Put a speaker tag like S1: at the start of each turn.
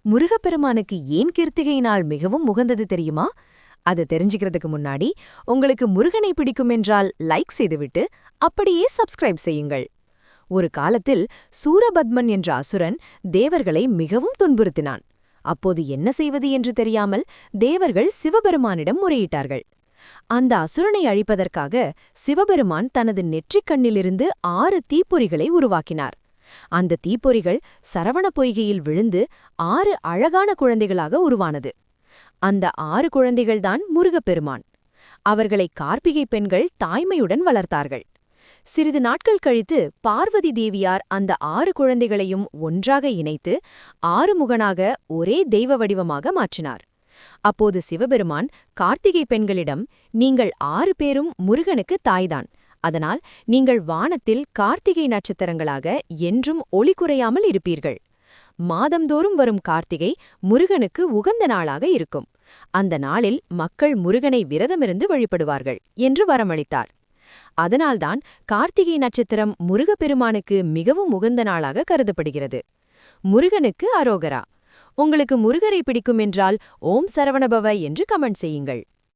S1: முருகப்பெருமானுக்கு ஏன் கிருத்திகை நாள் மிகவும் உகந்தது தெரியுமா? அது தெரிஞ்சுக்கிறதுக்கு முன்னாடி உங்களுக்கு முருகனை பிடிக்கும் என்றால் லைக் செய்துவிட்டு அப்படியே சப்ஸ்கிரைப் செய்யுங்கள். ஒரு காலத்தில் சூரபத்மன் என்ற அசுரன் தேவர்களை மிகவும் துன்புறுத்தினான். அப்போது என்ன செய்வது என்று தெரியாமல் தேவர்கள் சிவபெருமானிடம் முறையிட்டார்கள். அந்த அசுரனை அழிப்பதற்காக சிவபெருமான் தனது நெற்றிக் கண்ணிலிருந்து 6 தீப்பொறிகளை உருவாக்கினார். அந்த தீப்பொறிகள் சரவண பொய்கையில் விழுந்து 6 அழகான குழந்தைகளாக உருவானது. அந்த 6 குழந்தைகள்தான் முருகப்பெருமான். அவர்களை கார்த்திகை பெண்கள் தாய்மையுடன் வளர்த்தார்கள். சிறிது நாட்கள் கழித்து பார்வதி தேவியார் அந்த 6 குழந்தைகளையும் ஒன்றாக இணைத்து 6 முகனாக ஒரே தெய்வ வடிவமாக மாற்றினார். அப்போது சிவபெருமான் கார்த்திகை பெண்களிடம், நீங்கள் 6 பேரும் முருகனுக்கு தாய்தான். அதனால் நீங்கள் வானத்தில் கார்த்திகை நட்சத்திரங்களாக என்றும் ஒளி குறையாமல் இருப்பீர்கள். மாதந்தோறும் வரும் கார்த்திகை முருகனுக்கு உகந்த நாளாக இருக்கும். அந்த நாளில் மக்கள் முருகனை விரதமிருந்து வழிபடுவார்கள் என்று வரமளித்தார். அதனால்தான் கார்த்திகை நட்சத்திரம் முருகப்பெருமானுக்கு மிகவும் உகந்த நாளாக கருதப்படுகிறது. முருகனுக்கு அரோகரா. உங்களுக்கு முருகரை பிடிக்கும் என்றால் ஓம் சரவணபவ என்று கமெண்ட் செய்யுங்கள்.